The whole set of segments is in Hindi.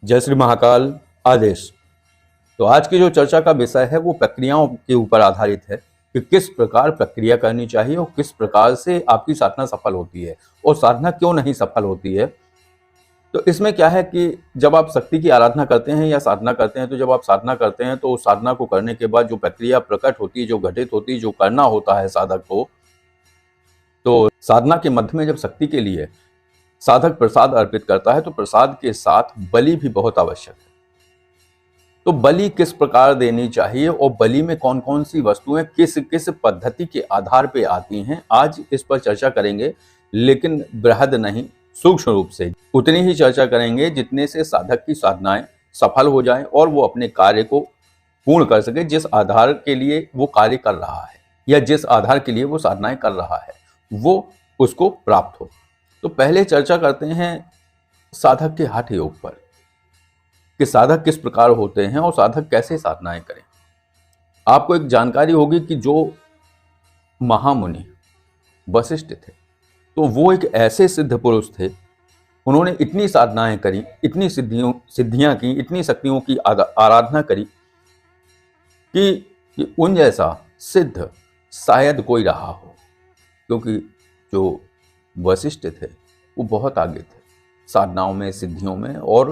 जय श्री महाकाल। आदेश। तो आज की जो चर्चा का विषय है वो प्रक्रियाओं के ऊपर आधारित है कि किस प्रकार प्रक्रिया करनी चाहिए और किस प्रकार से आपकी साधना सफल होती है और साधना क्यों नहीं सफल होती है। तो इसमें क्या है कि जब आप शक्ति की आराधना करते हैं या साधना करते हैं, तो जब आप साधना करते हैं तो उस साधना को करने के बाद जो प्रक्रिया प्रकट होती है, जो घटित होती है, जो करना होता है साधक को, तो साधना के मध्य में जब शक्ति के लिए साधक प्रसाद अर्पित करता है तो प्रसाद के साथ बलि भी बहुत आवश्यक है। तो बलि किस प्रकार देनी चाहिए और बलि में कौन कौन सी वस्तुएं किस किस पद्धति के आधार पे आती हैं, आज इस पर चर्चा करेंगे। लेकिन बृहद नहीं, सूक्ष्म रूप से उतनी ही चर्चा करेंगे जितने से साधक की साधनाएं सफल हो जाएं और वो अपने कार्य को पूर्ण कर सके, जिस आधार के लिए वो कार्य कर रहा है या जिस आधार के लिए वो साधनाएं कर रहा है वो उसको प्राप्त हो। तो पहले चर्चा करते हैं साधक के हठ योग पर कि साधक किस प्रकार होते हैं और साधक कैसे साधनाएं करें। आपको एक जानकारी होगी कि जो महामुनि वशिष्ठ थे तो वो एक ऐसे सिद्ध पुरुष थे, उन्होंने इतनी साधनाएं करी, इतनी सिद्धियां की, इतनी शक्तियों की आराधना करी कि उन जैसा सिद्ध शायद कोई रहा हो, क्योंकि जो वशिष्ठ थे वो बहुत आगे थे साधनाओं में, सिद्धियों में और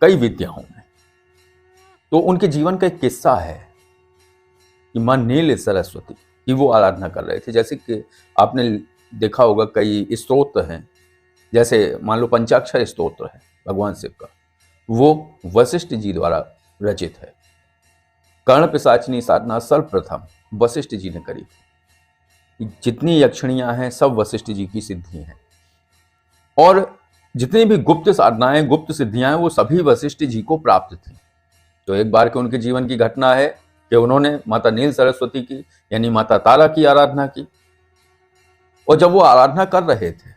कई विद्याओं में। तो उनके जीवन का एक किस्सा है कि मां नील सरस्वती की वो आराधना कर रहे थे। जैसे कि आपने देखा होगा कई स्तोत्र हैं, जैसे मान लो पंचाक्षर स्तोत्र है भगवान शिव का, वो वशिष्ठ जी द्वारा रचित है। कर्ण पिशाचिनी साधना सर्वप्रथम वशिष्ठ जी ने करी थी। जितनी यक्षणियां हैं सब वशिष्ठ जी की सिद्धि हैं और जितनी भी गुप्त साधनाएं, गुप्त सिद्धियां हैं वो सभी वशिष्ठ जी को प्राप्त थी। तो एक बार के उनके जीवन की घटना है कि उन्होंने माता नील सरस्वती की यानी माता तारा की आराधना की और जब वो आराधना कर रहे थे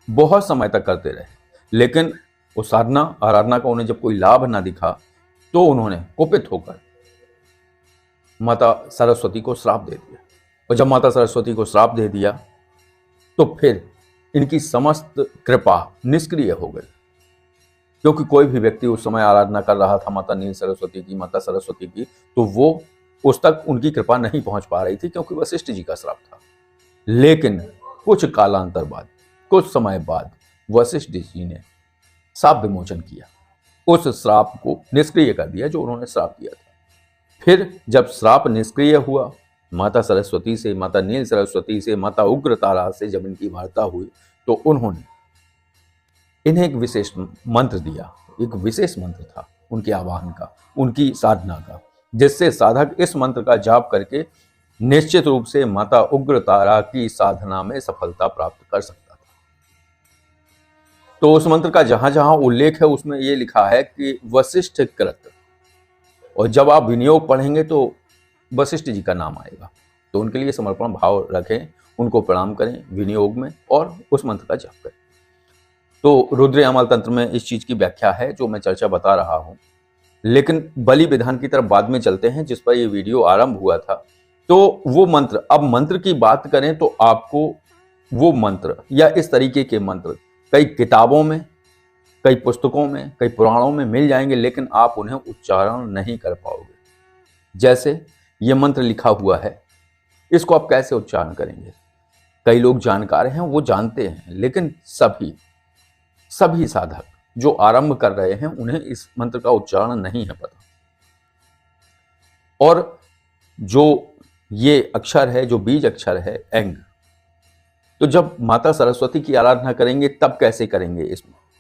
बहुत समय तक करते रहे, लेकिन वो साधना आराधना का उन्हें जब कोई लाभ ना दिखा तो उन्होंने कुपित होकर माता सरस्वती को श्राप दे दिया। और जब माता सरस्वती को श्राप दे दिया तो फिर इनकी समस्त कृपा निष्क्रिय हो गई, क्योंकि कोई भी व्यक्ति उस समय आराधना कर रहा था माता नील सरस्वती की, माता सरस्वती की, तो वो उस तक उनकी कृपा नहीं पहुंच पा रही थी क्योंकि वशिष्ठ जी का श्राप था। लेकिन कुछ कालांतर बाद, कुछ समय बाद वशिष्ठ जी ने श्राप विमोचन किया, उस श्राप को निष्क्रिय कर दिया जो उन्होंने श्राप दिया था। फिर जब श्राप निष्क्रिय हुआ, माता सरस्वती से, माता नील सरस्वती से, माता उग्र तारा से जब इनकी वार्ता हुई तो उन्होंने इन्हें एक विशेष मंत्र दिया। एक विशेष मंत्र था उनके आवाहन का, उनकी साधना का, जिससे साधक इस मंत्र का जाप करके निश्चित रूप से माता उग्र तारा की साधना में सफलता प्राप्त कर सकता था। तो उस मंत्र का जहां जहां उल्लेख है उसमें यह लिखा है कि वशिष्ठ कृत, और जब आप विनियोग पढ़ेंगे तो वशिष्ठ जी का नाम आएगा। तो उनके लिए समर्पण भाव रखें, उनको प्रणाम करें विनियोग में और उस मंत्र का जाप करें। तो रुद्र यामल तंत्र में इस चीज की व्याख्या है जो मैं चर्चा बता रहा हूं। लेकिन बलि विधान की तरफ बाद में चलते हैं जिस पर यह वीडियो आरंभ हुआ था। तो वो मंत्र, अब मंत्र की बात करें तो आपको वो मंत्र या इस तरीके के मंत्र कई किताबों में, कई पुस्तकों में, कई पुराणों में मिल जाएंगे, लेकिन आप उन्हें उच्चारण नहीं कर पाओगे। जैसे ये मंत्र लिखा हुआ है, इसको आप कैसे उच्चारण करेंगे? कई लोग जानकार हैं, वो जानते हैं, लेकिन सभी साधक जो आरंभ कर रहे हैं उन्हें इस मंत्र का उच्चारण नहीं है पता। और जो ये अक्षर है, जो बीज अक्षर है एंग, तो जब माता सरस्वती की आराधना करेंगे तब कैसे करेंगे?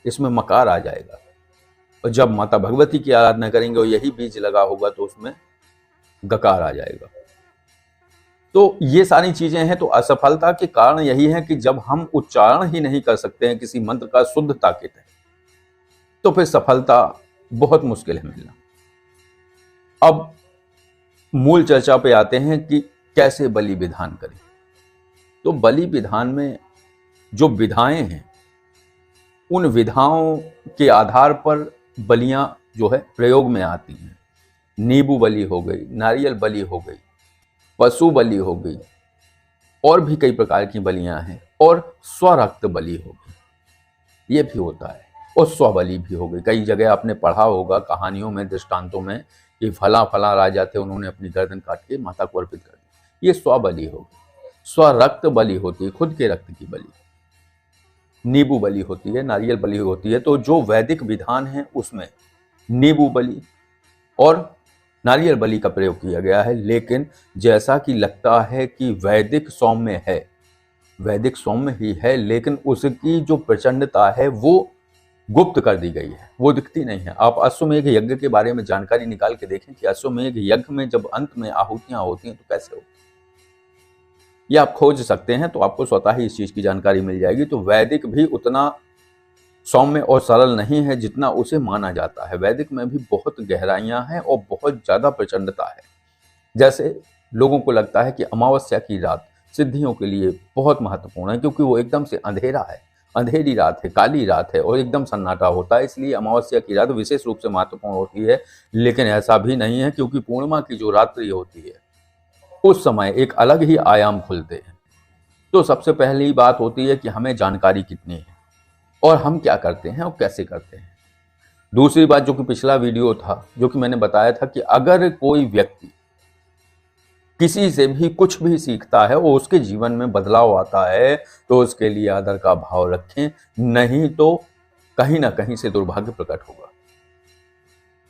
इसमें मकार आ जाएगा। और जब माता भगवती की आराधना करेंगे और यही बीज लगा होगा तो उसमें गकार आ जाएगा। तो ये सारी चीजें हैं। तो असफलता के कारण यही है कि जब हम उच्चारण ही नहीं कर सकते हैं किसी मंत्र का शुद्धता के तहत, तो फिर सफलता बहुत मुश्किल है मिलना। अब मूल चर्चा पे आते हैं कि कैसे बलि विधान करें। तो बलि विधान में जो विधाएं हैं उन विधाओं के आधार पर बलियां जो है प्रयोग में आती हैं। नींबू बलि हो गई, नारियल बलि हो गई, पशु बलि हो गई, और भी कई प्रकार की बलियां हैं, और स्वरक्त बलि हो गई, ये भी होता है। और स्वबलि भी हो गई। कई जगह आपने पढ़ा होगा कहानियों में, दृष्टांतों में, कि फला फला राजा थे, उन्होंने अपनी गर्दन काट के माता को अर्पित कर दी। ये स्वबलि हो गई। स्वरक्त बलि होती है, खुद के रक्त की बलि। नींबू बलि होती है, नारियल बलि होती है। तो जो वैदिक विधान है उसमें नींबू बलि और नारियल बलि का प्रयोग किया गया है। लेकिन जैसा कि लगता है कि वैदिक सौम्य है, वैदिक सौम्य ही है, लेकिन उसकी जो प्रचंडता है वो गुप्त कर दी गई है, वो दिखती नहीं है। आप अश्वमेध यज्ञ के बारे में जानकारी निकाल के देखें कि अश्वमेध यज्ञ में जब अंत में आहुतियां होती हैं तो कैसे होती हैं, ये आप खोज सकते हैं तो आपको स्वतः ही इस चीज की जानकारी मिल जाएगी। तो वैदिक भी उतना सौम्य और सरल नहीं है जितना उसे माना जाता है। वैदिक में भी बहुत गहराइयां हैं और बहुत ज्यादा प्रचंडता है। जैसे लोगों को लगता है कि अमावस्या की रात सिद्धियों के लिए बहुत महत्वपूर्ण है, क्योंकि वो एकदम से अंधेरा है, अंधेरी रात है, काली रात है और एकदम सन्नाटा होता है, इसलिए अमावस्या की रात विशेष रूप से महत्वपूर्ण होती है। लेकिन ऐसा भी नहीं है, क्योंकि पूर्णिमा की जो रात्रि होती है उस समय एक अलग ही आयाम खुलते हैं। तो सबसे पहली बात होती है कि हमें जानकारी कितनी है और हम क्या करते हैं और कैसे करते हैं। दूसरी बात, जो कि पिछला वीडियो था, जो कि मैंने बताया था कि अगर कोई व्यक्ति किसी से भी कुछ भी सीखता है और उसके जीवन में बदलाव आता है तो उसके लिए आदर का भाव रखें, नहीं तो कहीं ना कहीं से दुर्भाग्य प्रकट होगा।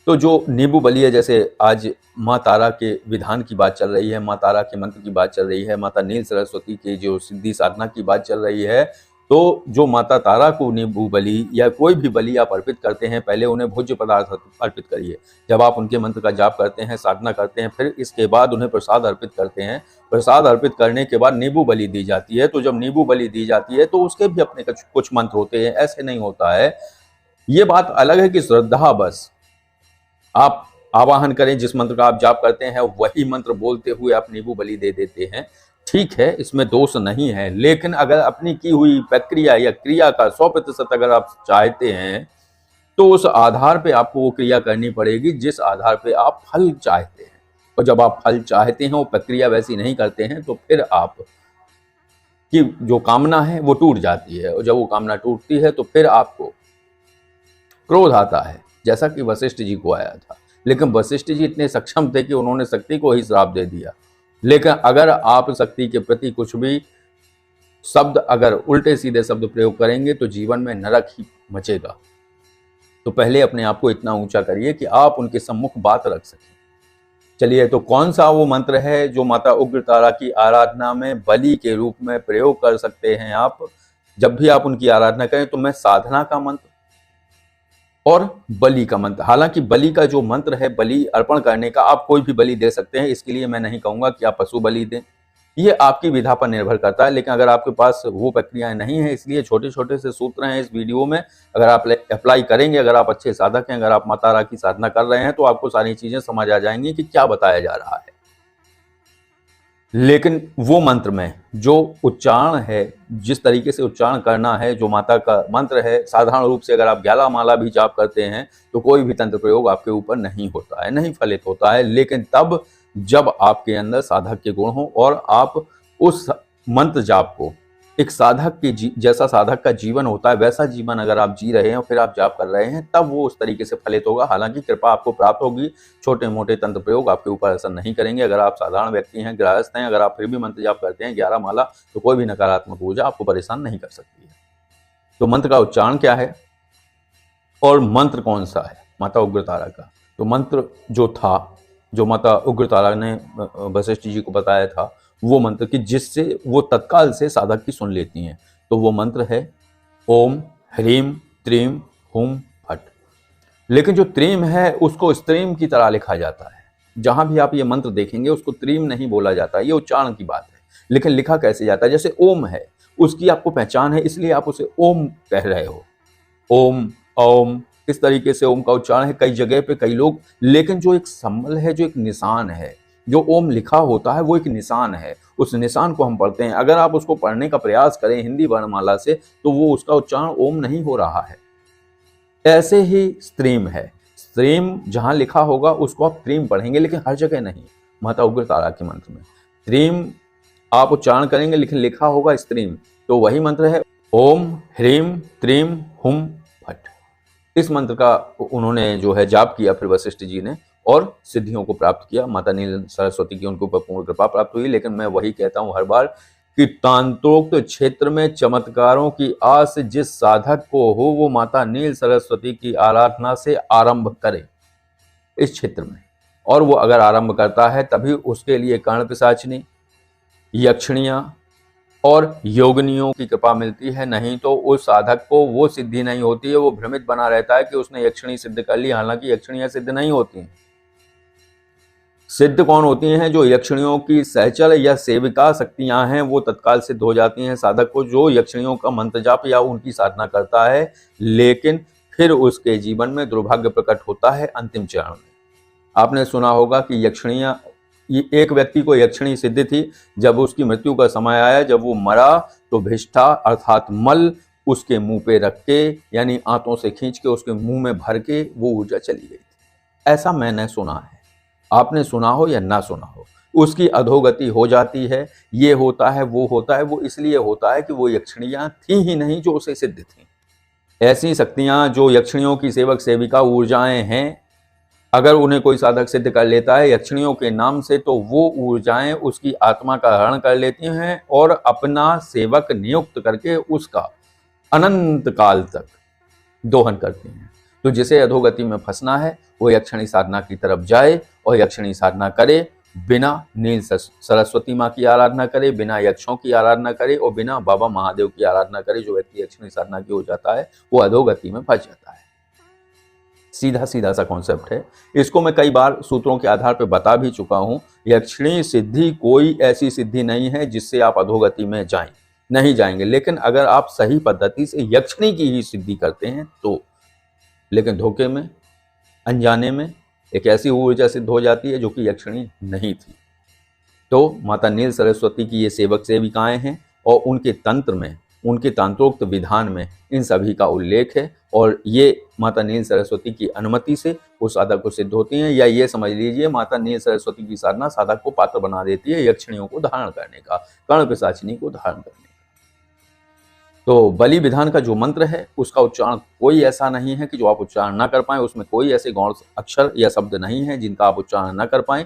तो जो नींबू बलि है, जैसे आज माँ तारा के विधान की बात चल रही है, माँ तारा के मंत्र की बात चल रही है, माता नील सरस्वती के जो सिद्धि साधना की बात चल रही है, तो जो माता तारा को नींबू बलि या कोई भी बलि आप अर्पित करते हैं, पहले उन्हें भोज्य पदार्थ अर्पित करिए। जब आप उनके मंत्र का जाप करते हैं, साधना करते हैं, फिर इसके बाद उन्हें प्रसाद अर्पित करते हैं। प्रसाद अर्पित करने के बाद नींबू बलि दी जाती है। तो जब नींबू बलि दी जाती है तो उसके भी अपने कुछ मंत्र होते हैं, ऐसे नहीं होता है। ये बात अलग है कि श्रद्धा बस आप आवाहन करें, जिस मंत्र का आप जाप करते हैं वही मंत्र बोलते हुए आप नींबू बलि दे देते हैं, ठीक है, इसमें दोष नहीं है। लेकिन अगर अपनी की हुई प्रक्रिया या क्रिया का 100% अगर आप चाहते हैं तो उस आधार पे आपको वो क्रिया करनी पड़ेगी जिस आधार पे आप फल चाहते हैं। और जब आप फल चाहते हैं और प्रक्रिया वैसी नहीं करते हैं तो फिर आप की जो कामना है वो टूट जाती है। और जब वो कामना टूटती है तो फिर आपको क्रोध आता है, जैसा कि वशिष्ठ जी को आया था। लेकिन वशिष्ठ जी इतने सक्षम थे कि उन्होंने शक्ति को ही श्राप दे दिया। लेकिन अगर आप शक्ति के प्रति कुछ भी शब्द, अगर उल्टे सीधे शब्द प्रयोग करेंगे तो जीवन में नरक ही मचेगा। तो पहले अपने आप को इतना ऊंचा करिए कि आप उनके सम्मुख बात रख सकें। चलिए, तो कौन सा वो मंत्र है जो माता उग्रतारा की आराधना में बलि के रूप में प्रयोग कर सकते हैं आप? जब भी आप उनकी आराधना करें तो मैं साधना का मंत्र और बलि का मंत्र, हालांकि बलि का जो मंत्र है, बलि अर्पण करने का, आप कोई भी बलि दे सकते हैं, इसके लिए मैं नहीं कहूंगा कि आप पशु बलि दें, ये आपकी विधा पर निर्भर करता है। लेकिन अगर आपके पास वो प्रक्रियाएं नहीं है, इसलिए छोटे छोटे से सूत्र हैं इस वीडियो में, अगर आप अप्लाई करेंगे, अगर आप अच्छे साधक हैं, अगर आप माता तारा की साधना कर रहे हैं तो आपको सारी चीजें समझ आ जाएंगी कि क्या बताया जा रहा है। लेकिन वो मंत्र में जो उच्चारण है, जिस तरीके से उच्चारण करना है, जो माता का मंत्र है, साधारण रूप से अगर आप 11 माला भी जाप करते हैं तो कोई भी तंत्र प्रयोग आपके ऊपर नहीं होता है, नहीं फलित होता है। लेकिन तब जब आपके अंदर साधक के गुण हो और आप उस मंत्र जाप को एक साधक के जैसा साधक का जीवन होता है वैसा जीवन अगर आप जी रहे हैं, फिर आप जाप कर रहे हैं, तब वो उस तरीके से फलित होगा। हालांकि कृपा आपको प्राप्त होगी, छोटे मोटे तंत्र प्रयोग आपके ऊपर असर नहीं करेंगे। अगर आप साधारण व्यक्ति हैं, गृहस्थ हैं, अगर आप फिर भी मंत्र जाप करते हैं 11 माला, तो कोई भी नकारात्मक ऊर्जा आपको परेशान नहीं कर सकती है। तो मंत्र का उच्चारण क्या है और मंत्र कौन सा है माता उग्रतारा का? तो मंत्र जो था, जो माता उग्रतारा ने वशिष्ठ जी को बताया था, वो मंत्र कि जिससे वो तत्काल से साधक की सुन लेती हैं, तो वो मंत्र है ओम ह्रीम त्रीम हुम फट। लेकिन जो त्रीम है उसको स्त्रीम की तरह लिखा जाता है। जहां भी आप ये मंत्र देखेंगे उसको त्रीम नहीं बोला जाता, ये उच्चारण की बात है। लेकिन लिखा कैसे जाता है? जैसे ओम है, उसकी आपको पहचान है, इसलिए आप उसे ओम कह रहे हो, ओम ओम, इस तरीके से ओम का उच्चारण है कई जगह पे कई लोग। लेकिन जो एक संबल है, जो एक निशान है, जो ओम लिखा होता है वो एक निशान है, उस निशान को हम पढ़ते हैं। अगर आप उसको पढ़ने का प्रयास करें हिंदी वर्णमाला से तो वो उसका उच्चारण ओम नहीं हो रहा है। ऐसे ही स्त्रीम है, स्त्रीम जहां लिखा होगा उसको आप त्रीम पढ़ेंगे, लेकिन हर जगह नहीं। माता उग्रतारा के मंत्र में त्रीम आप उच्चारण करेंगे, लेकिन लिखा होगा स्त्रीम, तो वही मंत्र है ओम ह्रीम त्रीम हुम फट। इस मंत्र का उन्होंने जो है जाप किया फिर वशिष्ठ जी ने, और सिद्धियों को प्राप्त किया। माता नील सरस्वती की उनके ऊपर पूर्ण कृपा प्राप्त हुई। लेकिन मैं वही कहता हूं हर बार कि तांत्रोक्त क्षेत्र में चमत्कारों की आस जिस साधक को हो, वो माता नील सरस्वती की आराधना से आरंभ करे इस क्षेत्र में। और वो अगर आरंभ करता है तभी उसके लिए कर्ण पिशाचिनी, यक्षिणियां और योगिनियों की कृपा मिलती है। नहीं तो उस साधक को वो सिद्धि नहीं होती है, वो भ्रमित बना रहता है कि उसने यक्षिणी सिद्ध कर ली, हालांकि यक्षिणियां सिद्ध नहीं होती हैं। सिद्ध कौन होती हैं? जो यक्षिणियों की सहचल या सेविका शक्तियां हैं, वो तत्काल सिद्ध हो जाती हैं साधक को, जो यक्षिणियों का मंत्र जाप या उनकी साधना करता है। लेकिन फिर उसके जीवन में दुर्भाग्य प्रकट होता है अंतिम चरण में। आपने सुना होगा कि यक्षिणियां, एक व्यक्ति को यक्षिणी सिद्धि थी। जब उसकी मृत्यु का समय आया, जब वो मरा, तो भिष्ठा अर्थात मल उसके मुंह पे रख के, यानी आंतों से खींच के उसके मुंह में भर के वो ऊर्जा चली गई थी। ऐसा मैंने सुना है, आपने सुना हो या ना सुना हो। उसकी अधोगति हो जाती है। ये होता है, वो होता है। वो इसलिए होता है कि वो यक्षिणियां थी ही नहीं जो उसे सिद्ध थी। ऐसी शक्तियां जो यक्षिणियों की सेवक सेविका ऊर्जाएं हैं, अगर उन्हें कोई साधक सिद्ध कर लेता है यक्षिणियों के नाम से, तो वो ऊर्जाएं उसकी आत्मा का हरण कर लेती हैं और अपना सेवक नियुक्त करके उसका अनंत काल तक दोहन करती हैं। तो जिसे अधोगति में फंसना है वो यक्षिणी साधना की तरफ जाए और यक्षिणी साधना करे, बिना नील सरस्वती माँ की आराधना करे, बिना यक्षों की आराधना करे और बिना बाबा महादेव की आराधना करे। जो व्यक्ति यक्षिणी साधना की हो जाता है वो अधोगति में फंस जाता है। सीधा सीधा सा कॉन्सेप्ट है। इसको मैं कई बार सूत्रों के आधार पर बता भी चुका हूं। यक्षिणी सिद्धि कोई ऐसी सिद्धि नहीं है जिससे आप अधोगति में जाएं, नहीं जाएंगे। लेकिन अगर आप सही पद्धति से यक्षिणी की ही सिद्धि करते हैं तो, लेकिन धोखे में, अनजाने में एक ऐसी ऊर्जा सिद्ध हो जाती है जो कि यक्षिणी नहीं थी। तो माता नील सरस्वती की ये सेवक सेविकाएं हैं और उनके तंत्र में, उनके तांत्रोक्त विधान में इन सभी का उल्लेख है। और ये माता नील सरस्वती की अनुमति से उस साधक को सिद्ध होती हैं। या ये समझ लीजिए माता नील सरस्वती की साधना साधक को पात्र बना देती है यक्षिणियों को धारण करने का, कर्ण पिशाचिनी को धारण करने का। तो बलि विधान का जो मंत्र है उसका उच्चारण कोई ऐसा नहीं है कि जो आप उच्चारण ना कर पाएं। उसमें कोई ऐसे गौण अक्षर या शब्द नहीं है जिनका आप उच्चारण ना कर पाएं।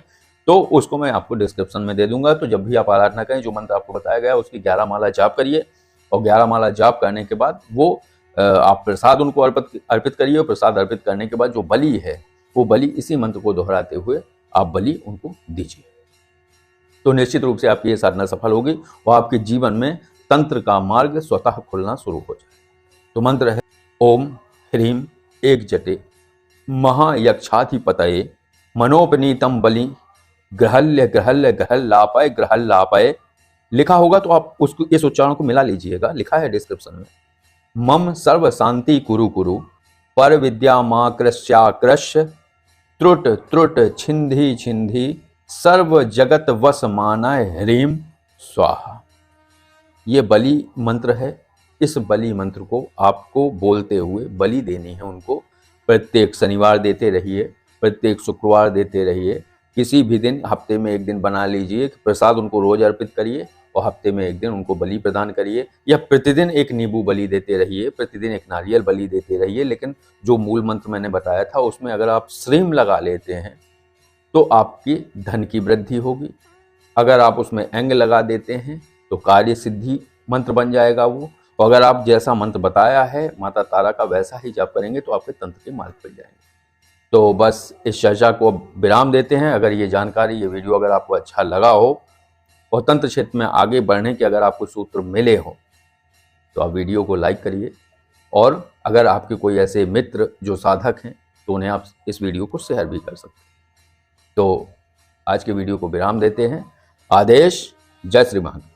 तो उसको मैं आपको डिस्क्रिप्शन में दे दूंगा। तो जब भी आप आराधना करें, जो मंत्र आपको बताया गया उसकी 11 माला जाप करिए और 11 माला जाप करने के बाद वो आप प्रसाद उनको अर्पित करिए। और प्रसाद अर्पित करने के बाद जो बलि है वो बलि इसी मंत्र को दोहराते हुए आप बलि उनको दीजिए। तो निश्चित रूप से आपकी ये साधना सफल होगी और आपके जीवन में तंत्र का मार्ग स्वतः खुलना शुरू हो जाए। तो मंत्र है ओम ह्रीम एक जटे महायक्षाधिपतये मनोपनीतम बलि ग्रहल्य ग्रहल्य ग्रहल्लापय ग्रहल्लापय। लिखा होगा तो आप उसको, इस उच्चारण को मिला लीजिएगा, लिखा है डिस्क्रिप्शन में। मम सर्व शांति कुरु कुरु पर विद्या माँ कृश्चाकृष्य त्रुट त्रुट छिंधी छिंधी सर्व जगत वस मानय ह्रीम स्वाहा। ये बलि मंत्र है। इस बलि मंत्र को आपको बोलते हुए बलि देनी है उनको। प्रत्येक शनिवार देते रहिए, प्रत्येक शुक्रवार देते रहिए। किसी भी दिन हफ्ते में एक दिन बना लीजिए, प्रसाद उनको रोज अर्पित करिए और हफ्ते में एक दिन उनको बलि प्रदान करिए। या प्रतिदिन एक नींबू बलि देते रहिए, प्रतिदिन एक नारियल बलि देते रहिए। लेकिन जो मूल मंत्र मैंने बताया था उसमें अगर आप श्रीम लगा लेते हैं तो आपकी धन की वृद्धि होगी। अगर आप उसमें एंग लगा देते हैं तो कार्य सिद्धि मंत्र बन जाएगा वो। और अगर आप जैसा मंत्र बताया है माता तारा का वैसा ही जाप करेंगे तो आपके तंत्र के मार्ग पर जाएंगे। तो बस इस चर्चा को विराम देते हैं। अगर ये जानकारी, ये वीडियो अगर आपको अच्छा लगा हो और तंत्र क्षेत्र में आगे बढ़ने के अगर आपको सूत्र मिले हो तो आप वीडियो को लाइक करिए। और अगर आपके कोई ऐसे मित्र जो साधक हैं तो उन्हें आप इस वीडियो को शेयर भी कर सकते हैं। तो आज के वीडियो को विराम देते हैं। आदेश। जय श्री महादेव।